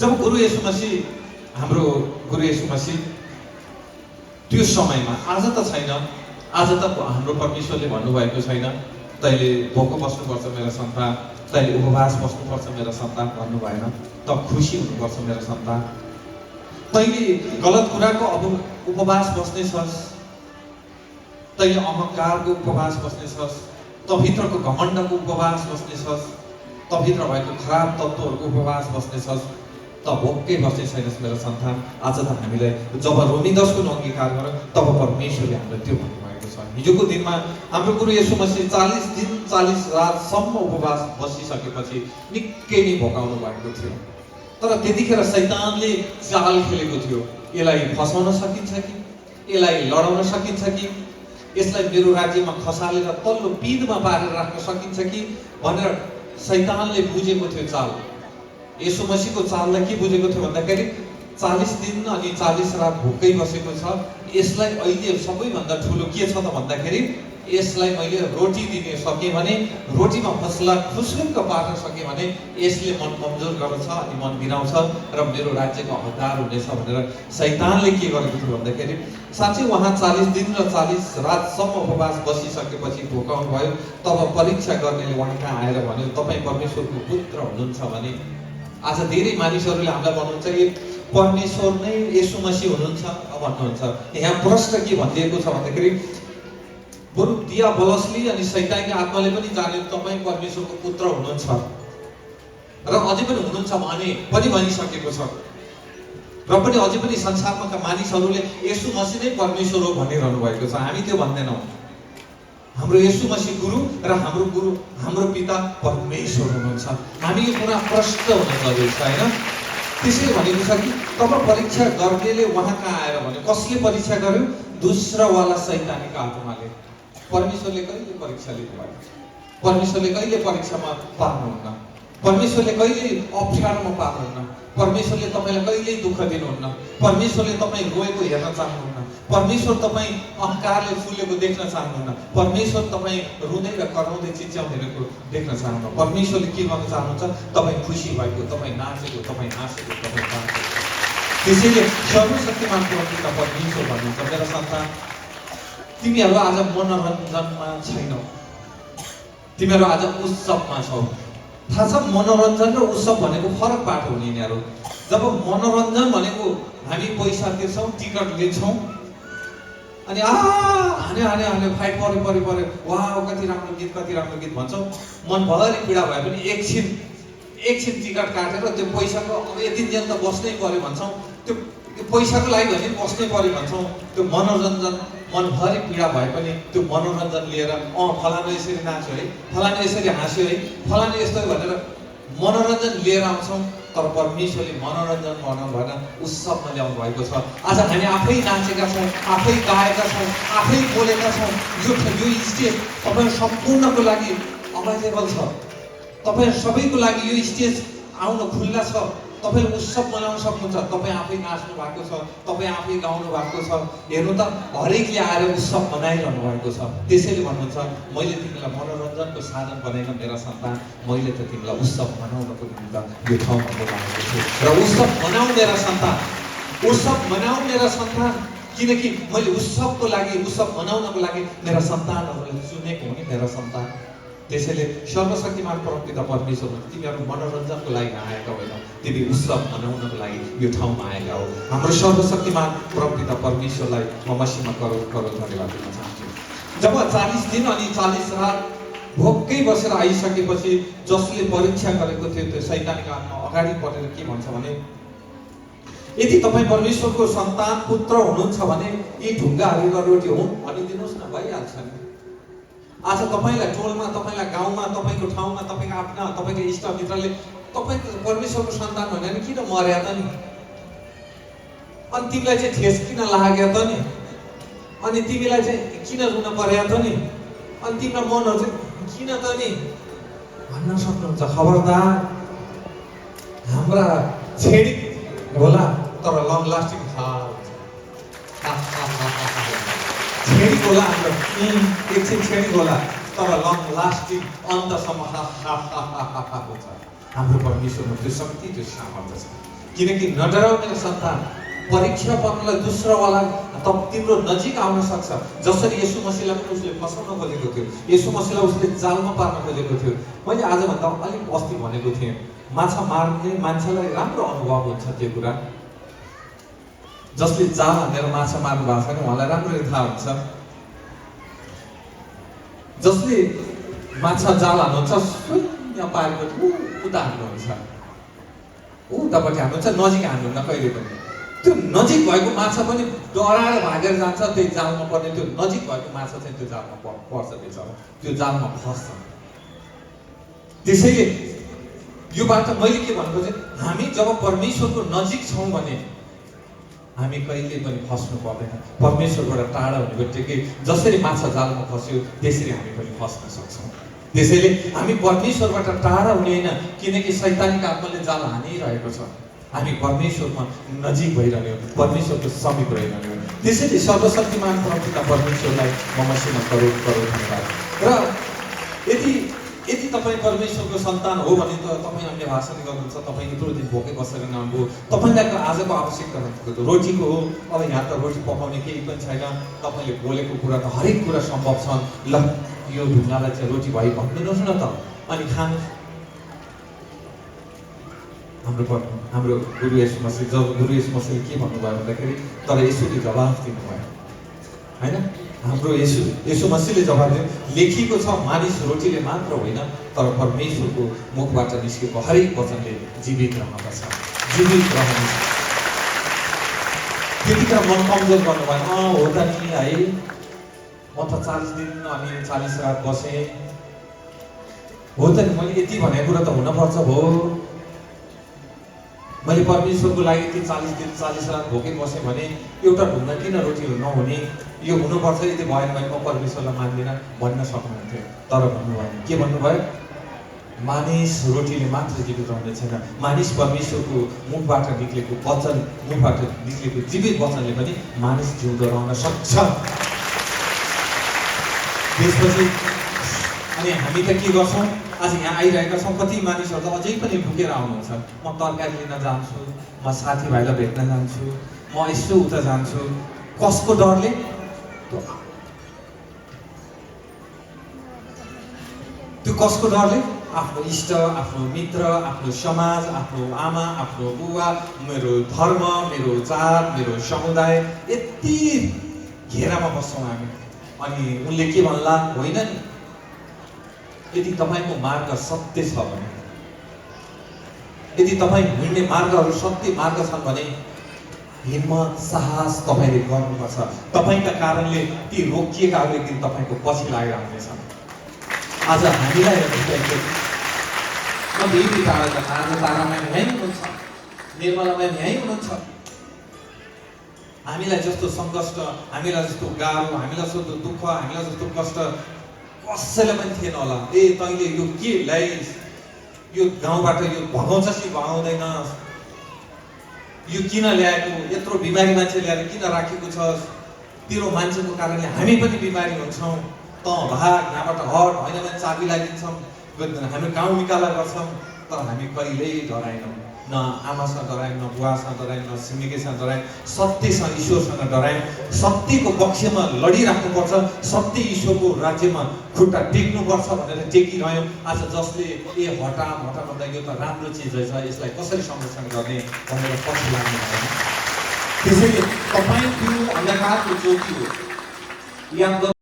जब गुरु येशू मसीह हाम्रो गुरु येशू मसीह त्यो समयमा आज त छैन, आज त हाम्रो परमेश्वरले भन्नुभएको छैन तैँले भोको बस्नुपर्छ मेरा सन्तान, तैँले उपवास बस्नुपर्छ मेरा सन्तान भन्नु भएन। त खुसी हुनुपर्छ मेरा सन्तान, तैँले गलत कुराको अब उपवास बस्नेछस्, तैँले अहङ्कारको उपवास बस्नेछस्, तँभित्रको घमण्डको उपवास बस्नेछस्, तँभित्र भएको खराब तत्त्वहरूको उपवास बस्नेछस्, त भोकै बस्ने छैनस् मेरो सन्तान। आज त हामीलाई जब रोमी 10 को अंगीकार गर्यो तब परमेश्वरले हामीलाई त्यो भन्नुभएको छ। हिजोको दिनमा हाम्रो गुरु येशू मसीह 40 दिन 40 रातसम्म उपवास बसिसकेपछि निकै नै भोकाउनु भएको थियो। तर त्यतिखेर शैतानले चाल खेलेको थियो, यसलाई फसाउन सकिन्छ कि, यसलाई लडाउन सकिन्छ कि, यसलाई मेरो राज्यमा खसालेर तल्लो पिँधमा पारेर राख्न सकिन्छ कि भनेर शैतानले बुझेको थियो चाल। येशू मसीहको चाललाई के बुझेको थियो भन्दाखेरि 40 दिन अनि 40 रात भोकै बसेको छ, यसलाई अहिले सबैभन्दा ठुलो के छ त भन्दाखेरि यसलाई मैले रोटी दिन सकेँ भने, रोटीमा मसला खुसुक्क पार्न सकेँ भने यसले मन कमजोर गर्छ अनि मन बिराउँछ र मेरो राज्यको हकदार हुनेछ भनेर शैतानले के गरेको थियो भन्दाखेरि साँच्चै उहाँ 40 दिन र 40 रातसम्म उपवास बसिसकेपछि भोकाउनु भयो। तब परीक्षा गर्नेले उहाँ कहाँ आएर भन्यो तपाईँ परमेश्वरको पुत्र हुनुहुन्छ भने। आज धेरै मानिसहरूले हामीलाई भन्नुहुन्छ कि परमेश्वर नै येशू मसीह हुनुहुन्छ भन्नुहुन्छ। यहाँ प्रश्न के भनिदिएको छ भन्दाखेरि बरु दियाबलसले अनि शैतानले आत्माले पनि जाने तपाईँ परमेश्वरको पुत्र हुनुहुन्छ र अझै पनि हुनुहुन्छ भने पनि भनिसकेको छ र पनि अझै पनि संसारमा मानिसहरूले येशू मसीह नै परमेश्वर हो भनिरहनु भएको छ। हामी त्यो भन्दैनौँ। हाम्रो येशू मसीह गुरु र हाम्रो पिता परमेश्वर हुनुहुन्छ। हामी यो कुरा प्रष्ट हुन जरुरी छ हैन। त्यसैले भनेको छ कि तब परीक्षा गर्नेले उहाँ कहाँ आएर भन्यो। कसले परीक्षा गर्यो? दुष्टवाला शैतानीको आत्माले। परमेश्वरले कहिले परीक्षा लिनु भएन। परमेश्वरले कहिले परीक्षामा पार्नुहुन्न। परमेश्वरले कहिले अप्ठ्यारोमा पार्नुहुन्न। परमेश्वरले तपाईलाई कहिले दुःख दिनुहुन्न। परमेश्वरले तपाईँ रोएको हेर्न चाहनुहुन्न। परमेश्वर तपाईँ अहङ्कारले फुलेको देख्न चाहनुहुन्न। परमेश्वर तपाईँ रुँदै र कराउँदै चिच्याउँदैको देख्न चाहनुहुन्न। परमेश्वरले के गर्न चाहनुहुन्छ? तपाईँ खुसी भएको, तपाईँ नाचेको, तपाईँ हाँसेको, तपाईँ बाँचेको। त्यसैले सर्वशक्तिमान परमेश्वर परमेश्वर भन्नुहुन्छ मेरा सन्तान तिमीहरू आज मनोरञ्जनमा छैनौ, तिमीहरू आज उत्सवमा छौ। थाहा छ मनोरञ्जन र उत्सव भनेको फरक बाटो हुने यिनीहरू। जब मनोरञ्जन भनेको हामी पैसा तिर्छौँ, टिकट लिन्छौँ अनि हाने हाने हाने फाइट पऱ्यो वाह कति राम्रो गीत भन्छौँ। मनभरि पीडा भए पनि एकछिन टिकट काटेर त्यो पैसाको अब यति दिन त बस्नै पर्यो भन्छौँ। त्यो पैसाको लागि भने बस्नै पर्यो भन्छौँ। त्यो मनोरञ्जन मनभरि पीडा भए पनि त्यो मनोरञ्जन लिएर फलानु यसरी नाच्यो है, फलानु यसरी हाँस्यो है, फलानु यस्तो भनेर मनोरञ्जन लिएर आउँछौँ। तर परमेश्वरले मनोरञ्जन बनाउनु भएन, उत्सवमा ल्याउनु भएको छ। आज हामी आफै नाचेका छौँ, आफै गाएका छौँ, आफै बोलेका छौँ। यो स्टेज तपाईँ सम्पूर्णको लागि अभाइलेबल छ। तपाईँ सबैको लागि यो स्टेज आउन खुल्ला छ। तपाईँ उत्सव मनाउन सक्नुहुन्छ। तपाईँ आफै नाच्नु भएको छ, तपाईँ आफै गाउनु भएको छ। हेर्नु त हरेकले आएर उत्सव मनाइरहनु भएको छ। त्यसैले भन्नुहुन्छ मैले तिमीलाई मनोरञ्जनको साधन बनाइन मेरा सन्तान, मैले त तिमीलाई उत्सव मनाउनको निमित्त यो ठाउँमा बोलाएको छु। र उत्सव मनाऊ मेरा सन्तान, उत्सव मनाऊ मेरा सन्तान, किनकि मैले उत्सवको लागि, उत्सव मनाउनको लागि मेरा सन्तानहरूलाई चुनेको हो नि मेरा सन्तान। त्यसैले सर्वशक्तिमान परमपिता परमेश्वर तिमीहरू मनोरञ्जनको लागि आएका होइनौ, तिमी उत्सव मनाउनको लागि यो ठाउँमा आएका हो। हाम्रो सर्वशक्तिमान परमपिता परमेश्वरलाई म मसीहमा करोड धन्यवाद दिन चाहन्छु। जब 40 दिन अनि 40 रात भोकै बसेर आइसकेपछि जसले परीक्षा गरेको थियो त्यो शैतानको आत्मा अगाडि बढेर के भन्छ भने यदि तपाईँ परमेश्वरको सन्तान पुत्र हुनुहुन्छ भने यी ढुङ्गाहरू रोटी हुन् भनिदिनुहोस् न, भइहाल्छ नि। आज तपाईँलाई टोलमा, तपाईँलाई गाउँमा, तपाईँको ठाउँमा, तपाईँको आफ्ना, तपाईँको इष्टमित्रले तपाईँको परमेश्वरको सन्तान भनेर किन मर्या त नि? अनि तिमीलाई चाहिँ ठेस किन लाग्यो त नि? अनि तिमीलाई चाहिँ किन रुन पर्या त नि? अनि तिम्रो मनहरू चाहिँ किन त नि भन्न सक्नुहुन्छ। खबरदार, हाम्रा छेडी होला तर लङ लास्टिङ छेडी होला हाम्रो एकछिन छेडी होला तर लङ लास्टिङ अन्तसम्म हुन्छ। हाम्रो परमेश्वरमा त्यो शक्ति, त्यो सामर्थ्य छ। किनकि नडराउ मेरो सन्तान, परीक्षा पर्नलाई दोस्रोवाला तिम्रो नजिक आउन सक्छ। जसरी येशू मसीहलाई पनि उसले फसाउन खोजेको थियो, येशू मसीहलाई उसले जालमा पार्न खोजेको थियो। मैले आजभन्दा अलिक अस्ति भनेको थिएँ, माछा मार्ने मान्छेलाई राम्रो अनुभव हुन्छ त्यो कुरा। जसले जाल हानेर माछा मार्नु भएको छ नि उहाँलाई राम्ररी थाहा हुन्छ। जसले माछा जाल हाल्नुहुन्छ शून्य पारेको उता हान्नुहुन्छ, उतापट्टि हान्नुहुन्छ, नजिक हान्नुहुन्न कहिले पनि। त्यो नजिक भएको माछा पनि डराएर भागेर जान्छ, त्यो जालमा पर्ने त्यो नजिक भएको माछा चाहिँ त्यो जालमा पर्छ, त्यो जालमा फस्छ। त्यसैले यो बात मैले के भन्नु खोजेँ, हामी जब परमेश्वरको नजिक छौँ भने हामी कहिले पनि फस्नु पर्दैन। परमेश्वरबाट टाढा हुने बित्तिकै जसरी माछा जालमा फस्यो त्यसरी हामी पनि फस्न सक्छौँ। त्यसैले हामी परमेश्वरबाट टाढा हुने होइन, किनकि शैतानिक आत्माले जाल हानिरहेको छ। हामी परमेश्वरमा नजिक भइरहने हो, परमेश्वरको समीप रहिरहने हो। त्यसैले सर्वशक्तिमान परमपिता परमेश्वरलाई म मसिनो करोड करोड धन्यवाद। र यदि तपाईँ परमेश्वरको सन्तान हो भने त तपाईँ अन्य भाषा गर्नुहुन्छ, तपाईँ यत्रो दिन भोकै बसेर नआउनु, तपाईँलाई आजको आवश्यकता भनेको रोटीको हो। अब यहाँ त रोटी पकाउने केही पनि छैन, तपाईँले बोलेको कुरा त हरेक कुरा सम्भव छ। ल यो ढुङ्गालाई चाहिँ रोटी भयो भनिदिनुहोस् न त, अनि खानु। हाम्रो गुरु येशू मसीह, जब गुरु येशू मसीहले के भन्नुभयो भन्दाखेरि, तर येशूले जवाफ दिनुभयो होइन, हाम्रो येशू मसीहले जवाफ दियो, लेखिएको छ मानिस रोटीले मात्र होइन तर परमेश्वरको मुखबाट निस्केको हरेक वचनले जीवित रहँदछ, जीवित रहन्छ। त्यतिखेर मन कमजोर गर्नुभयो, हो त नि है, म त 40 दिन अनि 40 रात बसेँ, हो त नि, मैले यति भनेको कुरा त हुनपर्छ भो, मैले परमेश्वरको लागि ती 40 दिन 40 रात भोकै बसेँ भने एउटा ढुङ्गा किन रोटी नहुने, यो हुनुपर्छ, यदि भएन भने म परमेश्वरलाई मान्दिनँ भन्न सक्नुहुन्थ्यो। तर भन्नुभयो, के भन्नुभयो, मानिस रोटीले मात्र जीवित रहने छैन, मानिस परमेश्वरको मुखबाट निक्लेको वचन, मुखबाट निक्लेको जीवित वचनले पनि मानिस जिउँदो रहन सक्छ। त्यसपछि अनि हामी त के गर्छौँ, आज यहाँ आइरहेका छौँ, कति मानिसहरू त अझै पनि ढुकेर आउनुहुन्छ, म तरकारी लिन जान्छु, म साथीभाइलाई भेट्न जान्छु, म यसो उता जान्छु। कसको डरले? त्यो कसको डरले? आफ्नो इष्ट, आफ्नो मित्र, आफ्नो समाज, आफ्नो आमा, आफ्नो बुवा, मेरो धर्म, मेरो जात, मेरो समुदाय, यति घेरामा बस्छौँ हामी। अनि उनले के भन्ला, होइन नि, यदि तपाईँको मार्ग सत्य छ भने, यदि तपाईँ हिँड्ने मार्गहरू सत्य मार्ग छन् भने हिम्मत, साहस तपाईँले गर्नुपर्छ। तपाईँका कारणले ती रोकिएकाहरू एक दिन तपाईँको पछि लागेर आउनेछन्। आज हामीलाई धेरै टाढा आज तारामा यहीँ हुनुहुन्छ, निर्मलामा यहीँ हुनुहुन्छ। हामीलाई जस्तो सङ्कष्ट, हामीलाई जस्तो गाह्रो, हामीलाई जस्तो दुःख, हामीलाई जस्तो कष्ट कसैलाई पनि थिएन होला। तैँले यो के ल्याइस्, यो गाउँबाट यो भगाउँछस् कि भगाउँदैनस्, यो किन ल्याएको, यत्रो बिमारी मान्छे ल्याएर किन राखेको छस्, तेरो मान्छेको कारणले हामी पनि बिमारी हुन्छौँ, त भाग यहाँबाट हट, होइन भने चाबी लगाइदिन्छौँ, हामी गाउँ निकाला गर्छौँ। तर हामी कहिल्यै डराएनौँ, न आमासँग डरायौँ, न बुवासँग डरायौँ, न छिमेकीसँग डरायौँ, सत्यसँग ईश्वरसँग डरायौँ। सत्यको पक्षमा लडिराख्नुपर्छ, सत्य ईश्वरको राज्यमा खुट्टा टेक्नुपर्छ भनेर टेकिरह्यौँ। आज जसले हटा भन्दा यो त राम्रो चिज रहेछ, यसलाई कसरी संरक्षण गर्ने भनेर पछि लाग्नु भएन। त्यसैले तपाईँ त्यो अन्धकारको ज्योति हो, याद